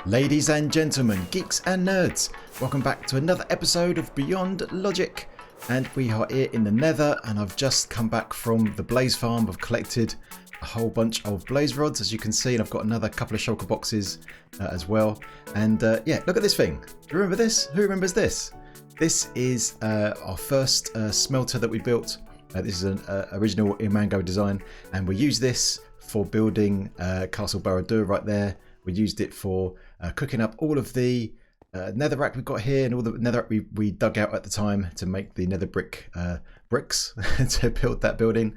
Ladies and gentlemen, geeks and nerds, welcome back to another episode of Beyond Logic. And we are here in the Nether, and I've just come back from the blaze farm. I've collected a whole bunch of blaze rods, as you can see, and I've got another couple of shulker boxes as well. And yeah, look at this thing. Do you remember this? Who remembers this? This is our first smelter that we built. This is an original Mango design, and we use this for building Castle Barad-dûr right there. We used it for cooking up all of the netherrack we've got here and all the netherrack we dug out at the time to make the nether bricks to build that building.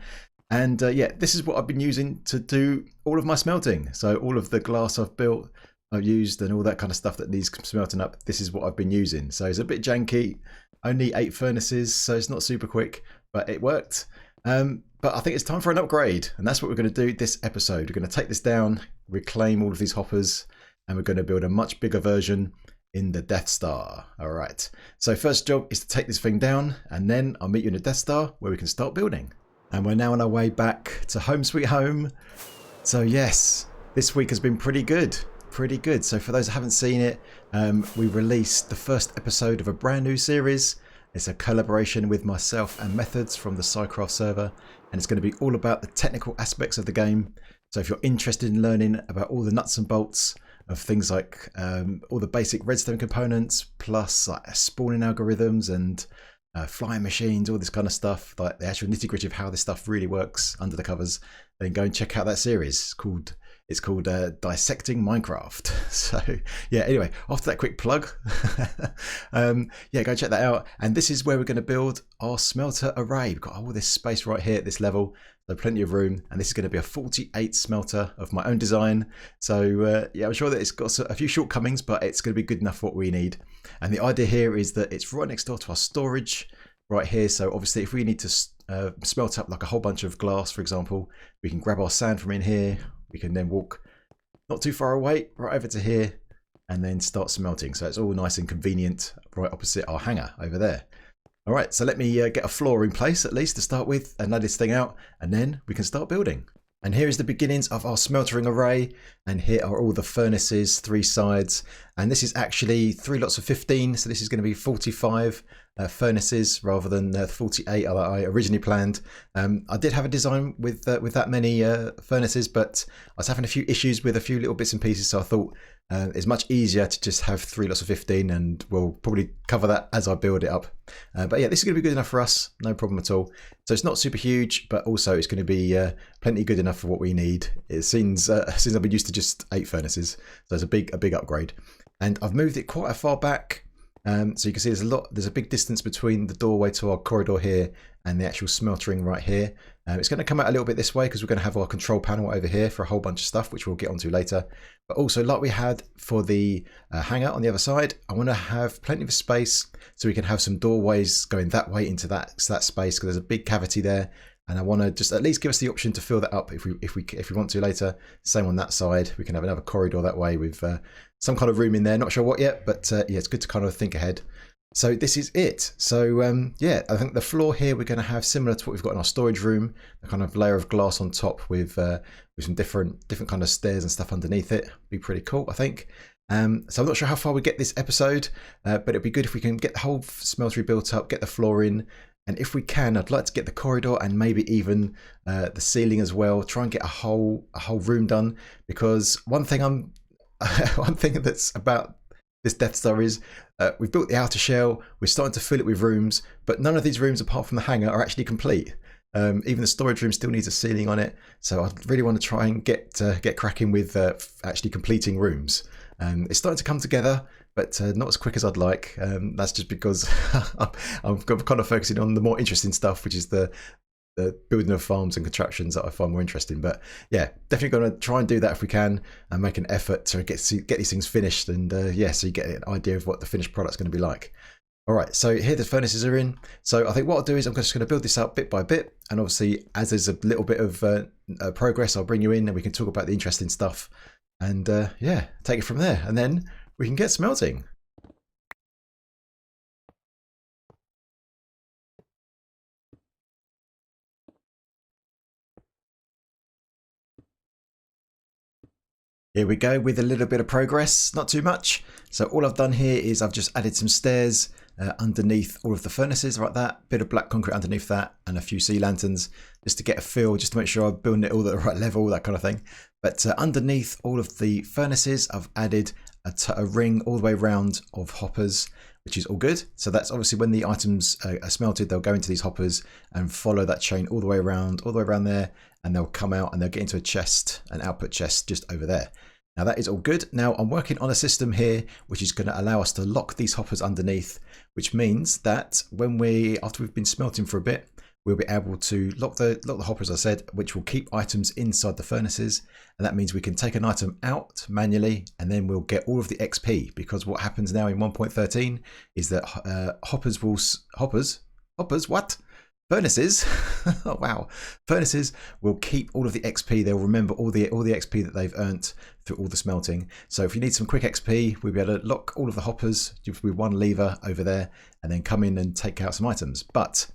And yeah, this is what I've been using to do all of my smelting. So all of the glass I've built, I've used, and all that kind of stuff that needs smelting up, this is what I've been using. So it's a bit janky, only 8 furnaces, so it's not super quick, but it worked. But I think it's time for an upgrade, and that's what we're going to do this episode. We're going to take this down, reclaim all of these hoppers, and we're going to build a much bigger version in the Death Star. All right. So first job is to take this thing down, and then I'll meet you in the Death Star where we can start building. And we're now on our way back to home sweet home. So yes, this week has been pretty good. Pretty good. So for those who haven't seen it, we released the first episode of a brand new series. It's a collaboration with myself and Methods from the Sci-Fi server, and it's going to be all about the technical aspects of the game. So if you're interested in learning about all the nuts and bolts of things like all the basic redstone components, plus like spawning algorithms and flying machines, all this kind of stuff, like the actual nitty-gritty of how this stuff really works under the covers, then go and check out that series. It's called Dissecting Minecraft. So yeah, anyway, after that quick plug, yeah, go check that out. And this is where we're going to build our smelter array. We've got all this space right here at this level, so plenty of room. And this is going to be a 48 smelter of my own design. So yeah, I'm sure that it's got a few shortcomings, but it's going to be good enough for what we need. And the idea here is that it's right next door to our storage right here. So obviously if we need to smelt up like a whole bunch of glass, for example, we can grab our sand from in here. We can then walk not too far away, right over to here, and then start smelting. So it's all nice and convenient, right opposite our hangar over there. All right, so let me get a floor in place at least to start with and lay this thing out, and then we can start building. And here is the beginnings of our smeltering array, and here are all the furnaces, 3 sides, and this is actually 3 lots of 15, so this is going to be 45 furnaces rather than 48 that I originally planned. I did have a design with that many furnaces, but I was having a few issues with a few little bits and pieces, so I thought it's much easier to just have 3 lots of 15, and we'll probably cover that as I build it up. But yeah, this is going to be good enough for us, no problem at all. So it's not super huge, but also it's going to be plenty good enough for what we need. It seems since I've been used to just 8 furnaces, so it's a big upgrade. And I've moved it quite a far back. So you can see there's a big distance between the doorway to our corridor here and the actual smeltering right here. It's going to come out a little bit this way because we're going to have our control panel over here for a whole bunch of stuff, which we'll get onto later. But also, like we had for the hangar on the other side, I want to have plenty of space so we can have some doorways going that way into that space, because there's a big cavity there. And I want to just at least give us the option to fill that up if we want to later. Same on that side. We can have another corridor that way with some kind of room in there. Not sure what yet, but yeah, it's good to kind of think ahead. So this is it. So yeah, I think the floor here we're going to have similar to what we've got in our storage room, a kind of layer of glass on top with some different kind of stairs and stuff underneath it. Be pretty cool, I think. So I'm not sure how far we get this episode, but it'd be good if we can get the whole smeltery built up, get the floor in. And if we can, I'd like to get the corridor and maybe even the ceiling as well. Try and get a whole room done, because one thing that's about this Death Star is we've built the outer shell. We're starting to fill it with rooms, but none of these rooms, apart from the hangar, are actually complete. Even the storage room still needs a ceiling on it. So I really want to try and get cracking with actually completing rooms. It's starting to come together, but not as quick as I'd like. That's just because I'm kind of focusing on the more interesting stuff, which is the building of farms and contraptions that I find more interesting. But yeah, definitely going to try and do that if we can, and make an effort to get these things finished. And yeah, so you get an idea of what the finished product's going to be like. All right, so here the furnaces are in. So I think what I'll do is I'm just going to build this up bit by bit, and obviously as there's a little bit of progress, I'll bring you in and we can talk about the interesting stuff. And yeah, take it from there, and then we can get smelting. Here we go with a little bit of progress, not too much. So all I've done here is I've just added some stairs underneath all of the furnaces like that, bit of black concrete underneath that, and a few sea lanterns just to get a feel, just to make sure I'm building it all at the right level, that kind of thing. But underneath all of the furnaces, I've added a ring all the way around of hoppers, which is all good. So that's obviously when the items are smelted, they'll go into these hoppers and follow that chain all the way around there, and they'll come out and they'll get into a chest, an output chest just over there. Now that is all good. Now I'm working on a system here which is going to allow us to lock these hoppers underneath, which means that when after we've been smelting for a bit, we'll be able to lock the hoppers, as I said, which will keep items inside the furnaces. And that means we can take an item out manually and then we'll get all of the XP, because what happens now in 1.13 is that furnaces, oh wow, furnaces will keep all of the XP. They'll remember all the XP that they've earned through all the smelting. So if you need some quick XP, we'll be able to lock all of the hoppers with one lever over there and then come in and take out some items. But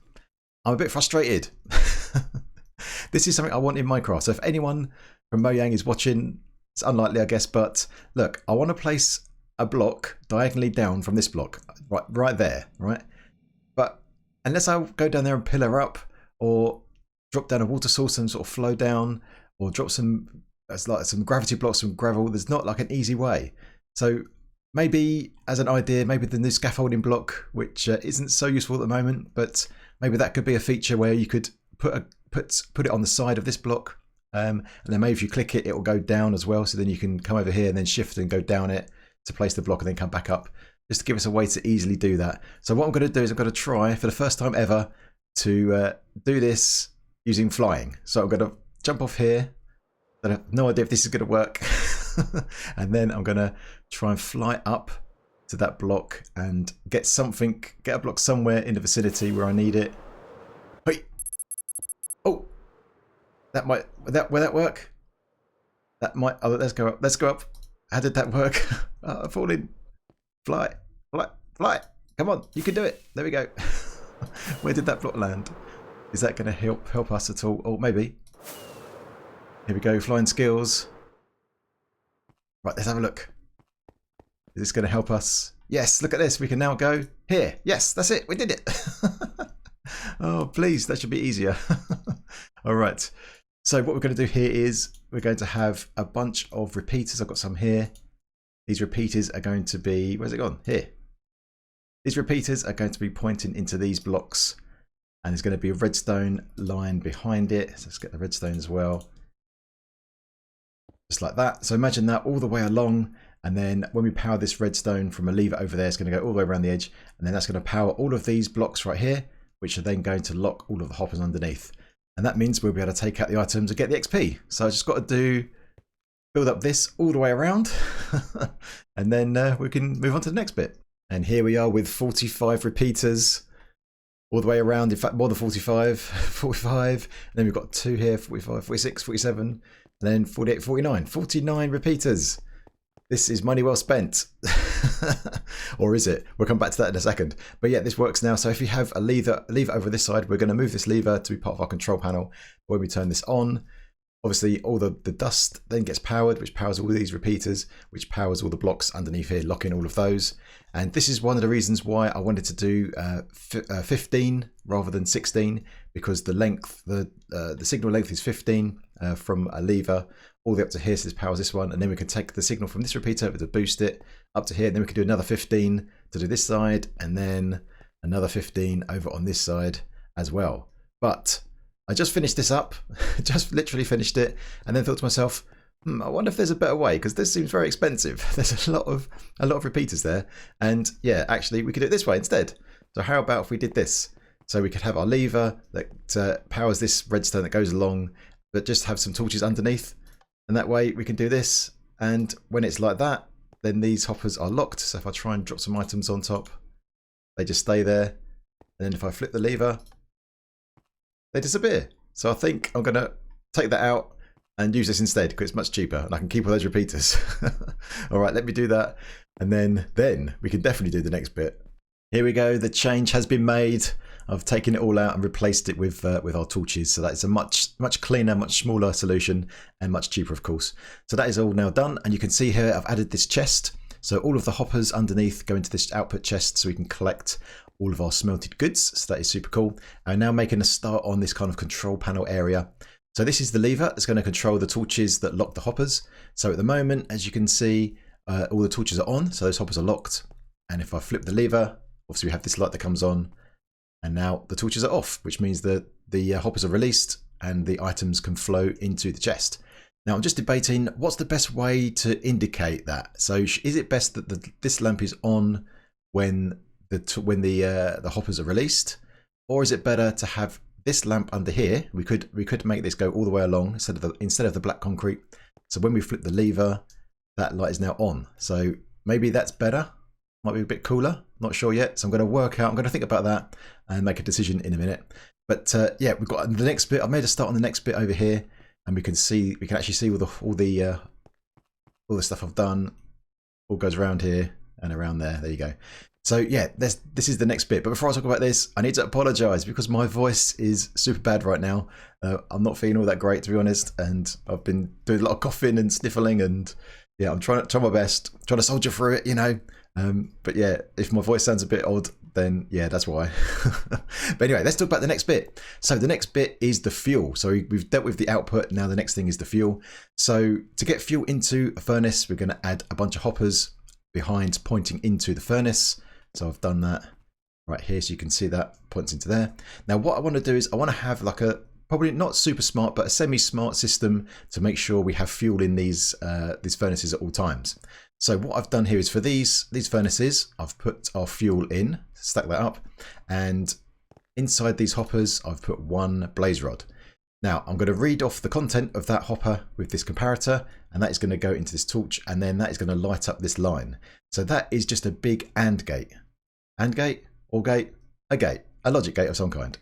I'm a bit frustrated. This is something I want in Minecraft. So if anyone from Mojang is watching, it's unlikely, I guess, but look, I want to place a block diagonally down from this block, right there, right? But unless I go down there and pillar up, or drop down a water source and sort of flow down, or drop some gravity blocks, some gravel, there's not like an easy way. So maybe as an idea, maybe the new scaffolding block, which isn't so useful at the moment, but maybe that could be a feature where you could put it on the side of this block, and then maybe if you click it, it will go down as well. So then you can come over here and then shift and go down it to place the block and then come back up, just to give us a way to easily do that. So what I'm going to do is I'm going to try for the first time ever to do this using flying. So I'm going to jump off here. I have no idea if this is going to work. And then I'm going to try and fly up to that block and get a block somewhere in the vicinity where I need it. Wait. Oh, will that work? That might. Oh, let's go up. Let's go up. How did that work? I'm falling. Fly. Come on, you can do it. There we go. Where did that block land? Is that going to help us at all? Oh, maybe. Here we go. Flying skills. Right, let's have a look. Is this going to help us? Yes, look at this. We can now go here. Yes, that's it. We did it. Oh, please. That should be easier. All right. So what we're going to do here is we're going to have a bunch of repeaters. I've got some here. These repeaters are going to be, where's it gone? Here. These repeaters are going to be pointing into these blocks, and there's going to be a redstone line behind it. So let's get the redstone as well. Just like that. So imagine that all the way along, and then when we power this redstone from a lever over there, it's going to go all the way around the edge, and then that's going to power all of these blocks right here, which are then going to lock all of the hoppers underneath. And that means we'll be able to take out the items and get the XP. So I just got to build up this all the way around, and then we can move on to the next bit. And here we are with 45 repeaters all the way around. In fact, more than 45, and then we've got 2 here, 45, 46, 47, and then 48, 49 repeaters. This is money well spent. Or is it? We'll come back to that in a second. But yeah, this works now. So if you have a lever over this side, we're going to move this lever to be part of our control panel. When we turn this on, obviously all the dust then gets powered, which powers all these repeaters, which powers all the blocks underneath here, locking all of those. And this is one of the reasons why I wanted to do 15 rather than 16, because the length, the signal length is 15 from a lever all the way up to here. So this powers this one, and then we can take the signal from this repeater to boost it up to here. And then we can do another 15 to do this side, and then another 15 over on this side as well. But I just finished this up, just literally finished it, and then thought to myself, I wonder if there's a better way, because this seems very expensive. There's a lot of repeaters there, and yeah, actually we could do it this way instead. So how about if we did this? So we could have our lever that powers this redstone that goes along, but just have some torches underneath, and that way we can do this. And when it's like that, then these hoppers are locked. So if I try and drop some items on top, they just stay there. And then if I flip the lever, they disappear. So I think I'm going to take that out and use this instead, because it's much cheaper and I can keep all those repeaters. All right, let me do that. And then we can definitely do the next bit. Here we go. The change has been made. I've taken it all out and replaced it with our torches. So that's a much cleaner, much smaller solution and much cheaper, of course. So that is all now done. And you can see here I've added this chest. So all of the hoppers underneath go into this output chest so we can collect all of our smelted goods. So that is super cool. I'm now making a start on this kind of control panel area. So this is the lever that's going to control the torches that lock the hoppers. So at the moment, as you can see, all the torches are on. So those hoppers are locked. And if I flip the lever, obviously we have this light that comes on. And now the torches are off, which means that the hoppers are released and the items can flow into the chest. Now I'm just debating what's the best way to indicate that. So is it best that this lamp is on when the hoppers are released, or is it better to have this lamp under here? We could make this go all the way along instead of the black concrete. So when we flip the lever, that light is now on. So maybe that's better. Might be a bit cooler. Not sure yet. So I'm going to work out. I'm going to think about that and make a decision in a minute. But yeah, we've got the next bit. I've made a start on the next bit over here, and we can actually see all the stuff I've done. All goes around here and around there. There you go. So yeah, this is the next bit. But before I talk about this, I need to apologise because my voice is super bad right now. I'm not feeling all that great, to be honest, and I've been doing a lot of coughing and sniffling, and yeah, I'm trying my best, trying to soldier through it, you know. But yeah, if my voice sounds a bit odd, then yeah, that's why. But anyway, let's talk about the next bit. So the next bit is the fuel. So we've dealt with the output. Now the next thing is the fuel. So to get fuel into a furnace, we're going to add a bunch of hoppers behind pointing into the furnace. So I've done that right here. So you can see that points into there. Now what I want to do is I want to have like a, probably not super smart, but a semi-smart system to make sure we have fuel in these furnaces at all times. So what I've done here is for these furnaces, I've put our fuel in, stack that up, and inside these hoppers, I've put one blaze rod. Now I'm going to read off the content of that hopper with this comparator, and that is going to go into this torch, and then that is going to light up this line. So that is just a big AND gate. AND gate, OR gate, a gate, a logic gate of some kind.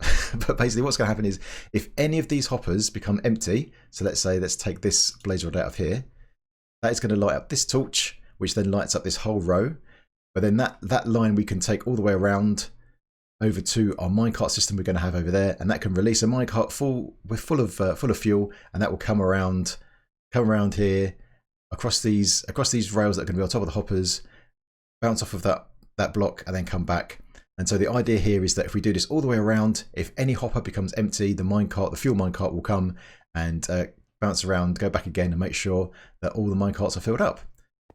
But basically what's going to happen is if any of these hoppers become empty, so let's take this blaze rod out of here, that is going to light up this torch, which then lights up this whole row. But then that line we can take all the way around over to our minecart system we're going to have over there, and that can release a minecart full of fuel, and that will come around here across these rails that are going to be on top of the hoppers, bounce off of that block, and then come back. And so the idea here is that if we do this all the way around, if any hopper becomes empty, the fuel minecart will come and bounce around, go back again, and make sure that all the minecarts are filled up.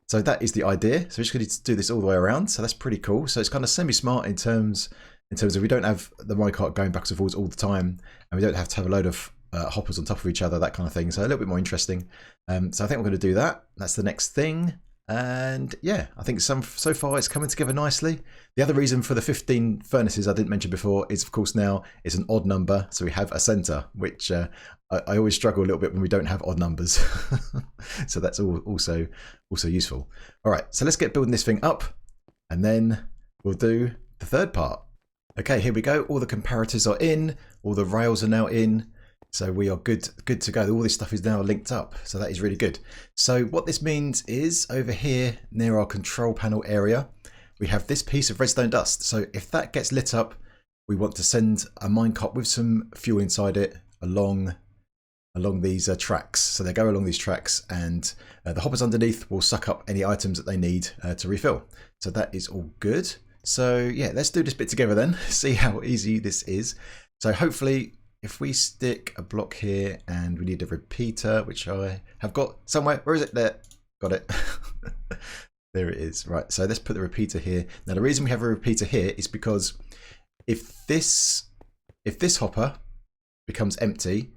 So that is the idea. So we're just going to do this all the way around. So that's pretty cool. So it's kind of semi-smart in terms of we don't have the minecart going backwards and forwards all the time, and we don't have to have a load of hoppers on top of each other, that kind of thing. So a little bit more interesting. So I think we're going to do that. That's the next thing. And yeah, I think so far it's coming together nicely. The other reason for the 15 furnaces I didn't mention before is, of course, now it's an odd number. So we have a center, which I always struggle a little bit when we don't have odd numbers. So that's also useful. All right, so let's get building this thing up, and then we'll do the third part. Okay, here we go. All the comparators are in. All the rails are now in. So we are good to go. All this stuff is now linked up. So that is really good. So what this means is over here near our control panel area, we have this piece of redstone dust. So if that gets lit up, we want to send a minecart with some fuel inside it along these tracks. So they go along these tracks, and the hoppers underneath will suck up any items that they need to refill. So that is all good. So yeah, let's do this bit together then. See how easy this is. So hopefully, if we stick a block here, and we need a repeater, which I have got somewhere. Where is it? There. Got it. There it is. Right. So let's put the repeater here. Now the reason we have a repeater here is because if this hopper becomes empty,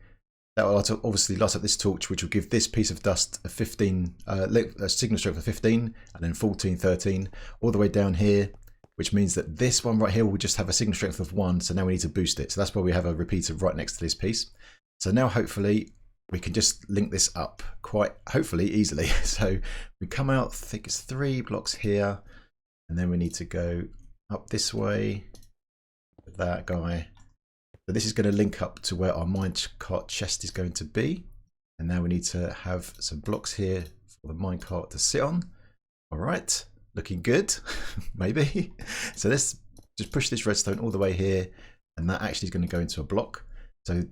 that will obviously light up this torch, which will give this piece of dust a signal strength of 15, and then 14, 13, all the way down here, which means that this one right here will just have a signal strength of 1. So now we need to boost it. So that's why we have a repeater right next to this piece. So now hopefully we can just link this up quite hopefully easily. So we come out, I think it's 3 blocks here, and then we need to go up this way with that guy. So this is going to link up to where our minecart chest is going to be. And now we need to have some blocks here for the minecart to sit on. All right. Looking good, maybe. So let's just push this redstone all the way here, and that actually is going to go into a block. So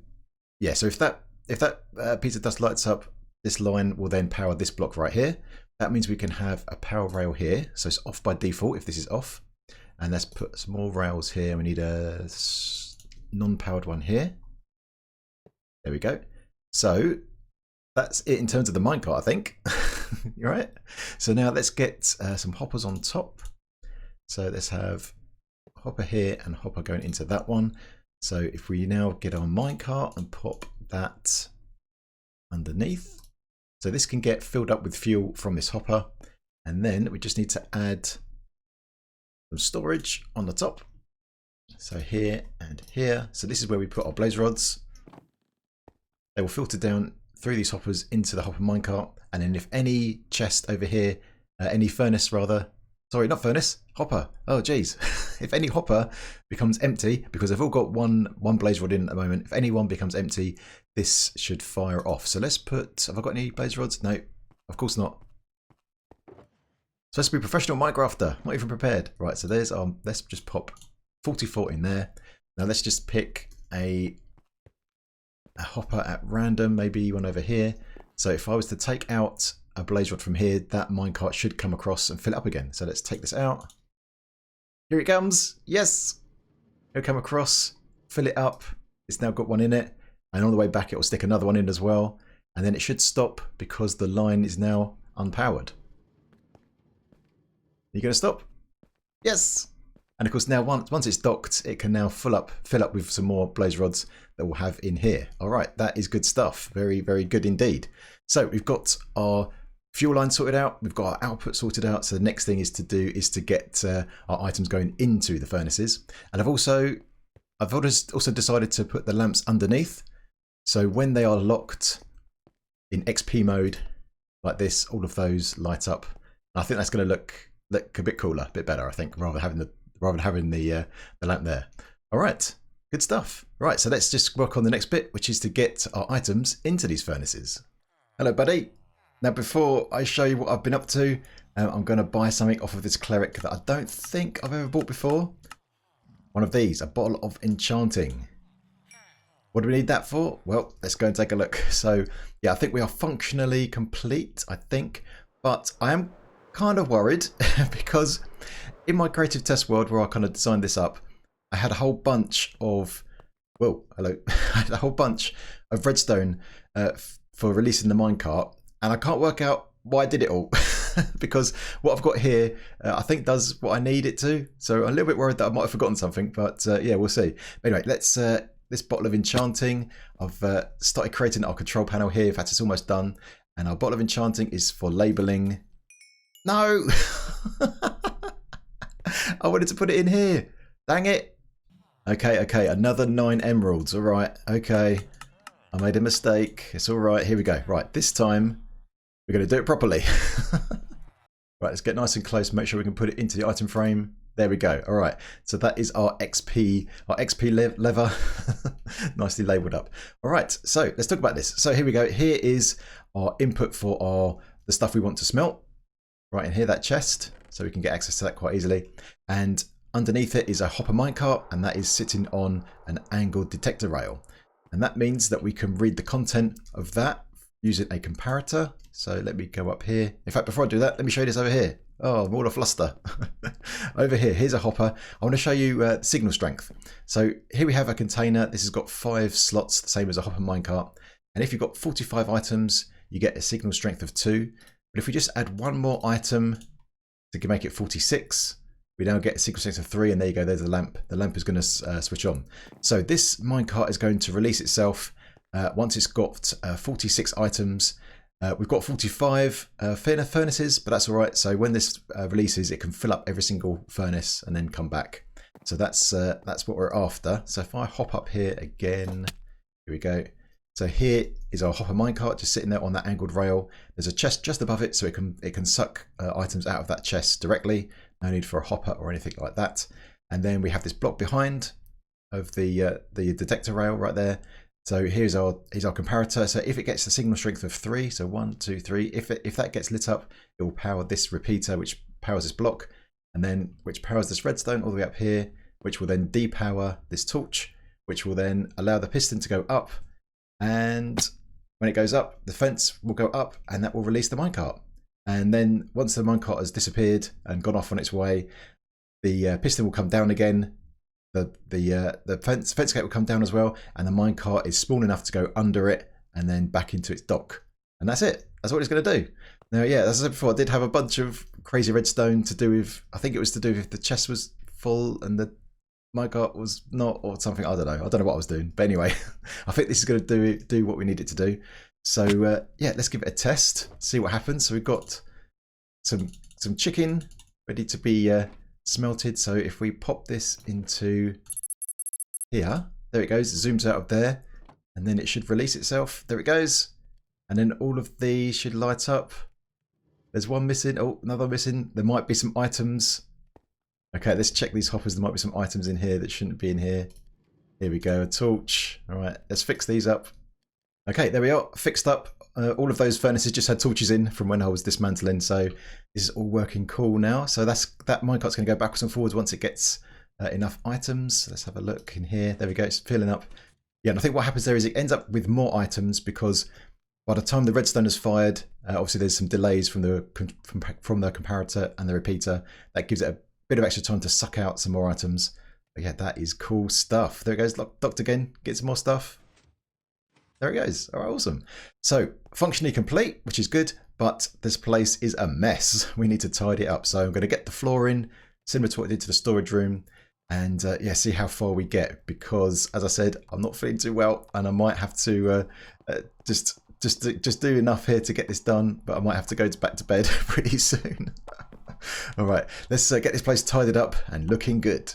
yeah, so if that piece of dust lights up, this line will then power this block right here. That means we can have a power rail here. So it's off by default if this is off. And let's put some more rails here. We need a non-powered one here. There we go. So that's it in terms of the minecart, I think. You're right. So now let's get some hoppers on top. So let's have hopper here and hopper going into that one. So if we now get our minecart and pop that underneath. So this can get filled up with fuel from this hopper. And then we just need to add some storage on the top. So here and here. So this is where we put our blaze rods. They will filter down through these hoppers into the hopper minecart. And then if any chest over here, any furnace rather, sorry, not furnace, hopper. Oh, geez. If any hopper becomes empty, because they've all got one blaze rod in at the moment, if any one becomes empty, this should fire off. So let's put, have I got any blaze rods? No, of course not. Supposed to be professional Minecrafter, not even prepared. Right, so there's our, let's just pop 44 in there. Now let's just pick a hopper at random, maybe one over here. So if I was to take out a blaze rod from here, that minecart should come across and fill it up again. So let's take this out. Here it comes. Yes. It'll come across, fill it up. It's now got one in it. And on the way back, it will stick another one in as well. And then it should stop because the line is now unpowered. Are you going to stop? Yes. And of course, now once it's docked, it can now fill up with some more blaze rods that we'll have in here. All right, that is good stuff. Very, very good indeed. So we've got our fuel line sorted out. We've got our output sorted out. So the next thing is to get our items going into the furnaces. And I've also decided to put the lamps underneath. So when they are locked in XP mode like this, all of those light up. And I think that's going to look a bit cooler, a bit better, I think, rather than having the lamp there. All right, good stuff. Right, so let's just work on the next bit, which is to get our items into these furnaces. Hello, buddy. Now, before I show you what I've been up to, I'm going to buy something off of this cleric that I don't think I've ever bought before. One of these, a bottle of enchanting. What do we need that for? Well, let's go and take a look. So, yeah, I think we are functionally complete, I think. But I am kind of worried because in my creative test world where I kind of designed this up, I had a whole bunch of, whoa, hello, I had a whole bunch of redstone for releasing the minecart, and I can't work out why I did it all because what I've got here I think does what I need it to. So I'm a little bit worried that I might have forgotten something, but yeah, we'll see. But anyway, let's this bottle of enchanting. I've started creating our control panel here. In fact, it's almost done, and our bottle of enchanting is for labeling. No. I wanted to put it in here. Dang it. Okay, another 9 emeralds. All right, okay. I made a mistake. It's all right. Here we go. Right, this time we're going to do it properly. Right, let's get nice and close. Make sure we can put it into the item frame. There we go. All right, so that is our XP lever. Nicely labeled up. All right, so let's talk about this. So here we go. Here is our input for the stuff we want to smelt. Right in here, that chest. So we can get access to that quite easily. And underneath it is a hopper minecart, and that is sitting on an angled detector rail. And that means that we can read the content of that using a comparator. So let me go up here. In fact, before I do that, let me show you this over here. Oh, I'm all a fluster. Over here, here's a hopper. I want to show you signal strength. So here we have a container. This has got 5 slots, the same as a hopper minecart. And if you've got 45 items, you get a signal strength of 2. But if we just add one more item to make it 46, we now get a signal strength of 3, and there you go, there's the lamp. The lamp is going to switch on. So this minecart is going to release itself once it's got 46 items. We've got 45 furnaces, but that's all right. So when this releases, it can fill up every single furnace and then come back. So that's what we're after. So if I hop up here again, here we go. So here is our hopper minecart just sitting there on that angled rail. There's a chest just above it, so it can suck items out of that chest directly. No need for a hopper or anything like that. And then we have this block behind of the detector rail right there. So here's our comparator. So if it gets a signal strength of 3, so 1, 2, 3, if that gets lit up, it will power this repeater, which powers this block, and then which powers this redstone all the way up here. which will then depower this torch, which will then allow the piston to go up. And when it goes up, the fence will go up and that will release the minecart. And then once the minecart has disappeared and gone off on its way, the piston will come down again. The fence gate will come down as well, and the minecart is small enough to go under it and then back into its dock. And that's it. That's what it's going to do. Now, yeah, as I said before, I did have a bunch of crazy redstone to do with, I think it was to do with if the chest was full and the minecart was not, or something. I don't know. I don't know what I was doing. But anyway, I think this is going to do what we need it to do. So yeah, let's give it a test, see what happens. So we've got some chicken ready to be smelted. So if we pop this into here, there it goes, it zooms out of there, and then it should release itself. There it goes, and then all of these should light up. There's one missing. Oh, another missing. There might be some items. Okay, let's check these hoppers. There might be some items in here that shouldn't be in here. Here we go, a torch. All right, let's fix these up. Okay, there we are, fixed up. All of those furnaces just had torches in from when I was dismantling, so this is all working cool now. So that minecart's going to go backwards and forwards once it gets enough items. Let's have a look in here. There we go, it's filling up. Yeah, and I think what happens there is it ends up with more items because by the time the redstone is fired, obviously there's some delays from the comparator and the repeater. That gives it a bit of extra time to suck out some more items. But yeah, that is cool stuff. There it goes, docked again, get some more stuff. There it goes. All right, awesome. So functionally complete, which is good, but this place is a mess. We need to tidy it up. So I'm going to get the floor in, similar to what I did to the storage room, and yeah, see how far we get. Because as I said, I'm not feeling too well, and I might have to just do enough here to get this done. But I might have to go back to bed pretty soon. All right, let's get this place tidied up and looking good.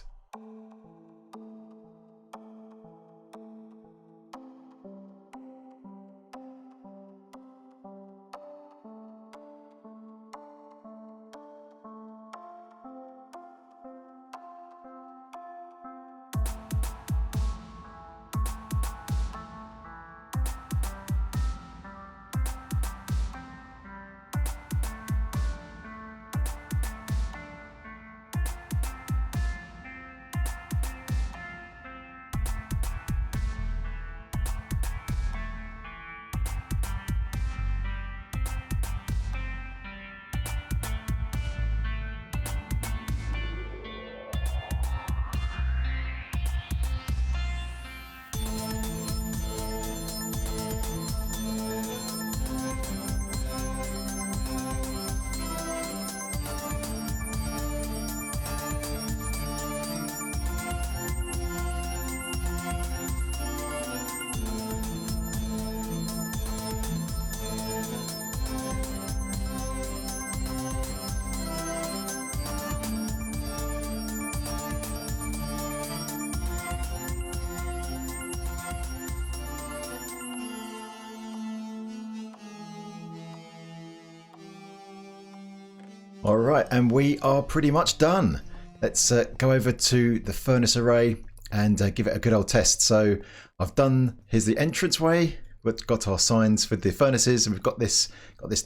All right, and we are pretty much done. Let's go over to the furnace array and give it a good old test. So I've done, here's the entranceway. We've got our signs for the furnaces, and we've got this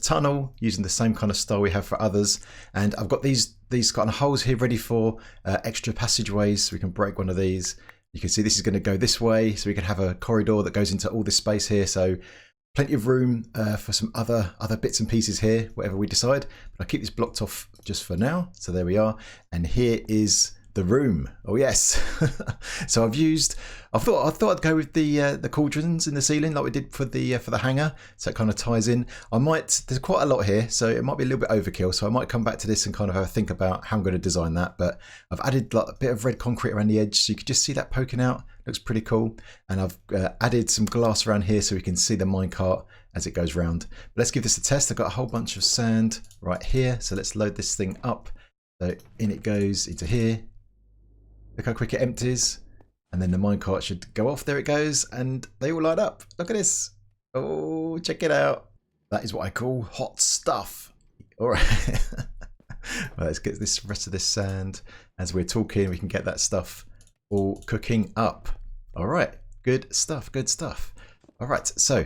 tunnel using the same kind of style we have for others. And I've got these kind of holes here ready for extra passageways, so we can break one of these. You can see this is going to go this way, so we can have a corridor that goes into all this space here. So plenty of room for some other bits and pieces here, whatever we decide. But I'll keep this blocked off just for now. So there we are. And here is the room. Oh yes. So I thought I'd go with the cauldrons in the ceiling like we did for the hangar. So it kind of ties in. There's quite a lot here, so it might be a little bit overkill. So I might come back to this and kind of have a think about how I'm going to design that. But I've added like a bit of red concrete around the edge, so you can just see that poking out. Looks pretty cool. And I've added some glass around here so we can see the minecart as it goes round. But let's give this a test. I've got a whole bunch of sand right here. So let's load this thing up. So in it goes into here. Look how quick it empties. And then the minecart should go off. There it goes. And they all light up. Look at this. Oh, check it out. That is what I call hot stuff. All right. Well, let's get this rest of this sand. As we're talking, we can get that stuff all cooking up. All right. Good stuff. Good stuff. All right. So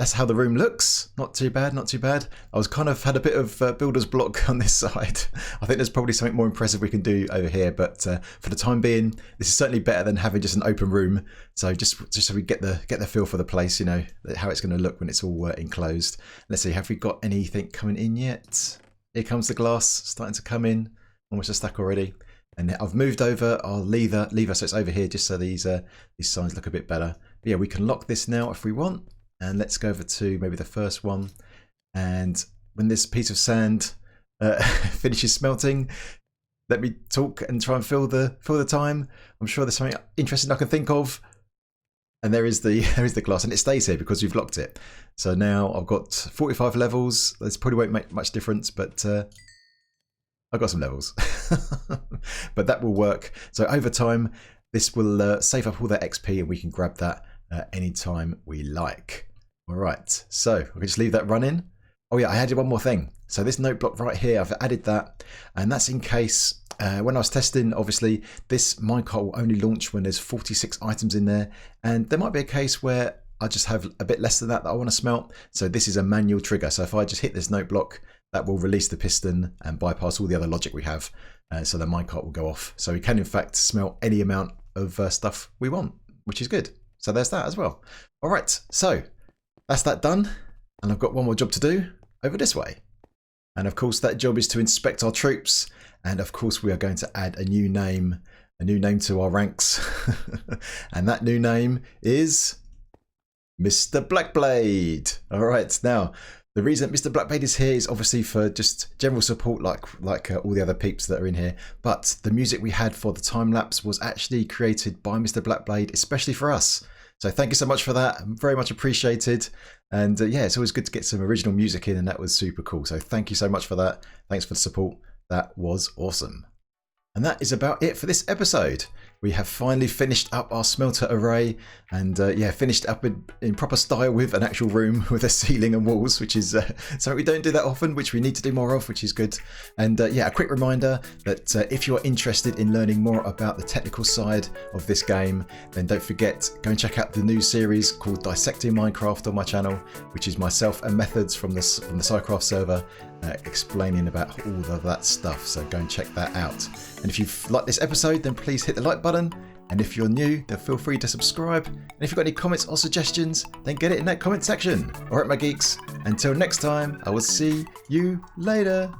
that's how the room looks. Not too bad, not too bad. I was kind of had a bit of builder's block on this side. I think there's probably something more impressive we can do over here, but for the time being, this is certainly better than having just an open room. So just so we get the feel for the place, you know, how it's going to look when it's all enclosed. Let's see, have we got anything coming in yet? Here comes the glass starting to come in, almost a stack already. And I've moved over our lever so it's over here just so these signs look a bit better. But yeah, we can lock this now if we want. And let's go over to maybe the first one. And when this piece of sand finishes smelting, let me talk and try and fill the time. I'm sure there's something interesting I can think of. And there is the glass, and it stays here because we've locked it. So now I've got 45 levels. This probably won't make much difference, but I've got some levels. But that will work. So over time, this will save up all that XP, and we can grab that anytime we like. All right, so I can just leave that running. Oh yeah, I added one more thing. So this note block right here, I've added that, and that's in case when I was testing, obviously this minecart will only launch when there's 46 items in there, and there might be a case where I just have a bit less than that I want to smelt. So this is a manual trigger. So if I just hit this note block, that will release the piston and bypass all the other logic we have. So the minecart will go off. So we can in fact smelt any amount of stuff we want, which is good. So there's that as well. All right, so that's that done. And I've got one more job to do over this way. And of course that job is to inspect our troops. And of course we are going to add a new name to our ranks. And that new name is Mr. Blackblade. All right, now the reason Mr. Blackblade is here is obviously for just general support like all the other peeps that are in here. But the music we had for the time lapse was actually created by Mr. Blackblade, especially for us. So thank you so much for that. Very much appreciated. And yeah, it's always good to get some original music in, and that was super cool. So thank you so much for that. Thanks for the support. That was awesome. And that is about it for this episode. We have finally finished up our smelter array, and yeah, finished up in proper style with an actual room with a ceiling and walls, which is something we don't do that often, which we need to do more of, which is good. And yeah, a quick reminder that if you're interested in learning more about the technical side of this game, then don't forget, go and check out the new series called Dissecting Minecraft on my channel, which is myself and methods from the Sci-Fi server, explaining about all of that stuff. So go and check that out. And if you've liked this episode, then please hit the like button. And if you're new, then feel free to subscribe. And if you've got any comments or suggestions, then get it in that comment section. All right, my geeks, until next time, I will see you later.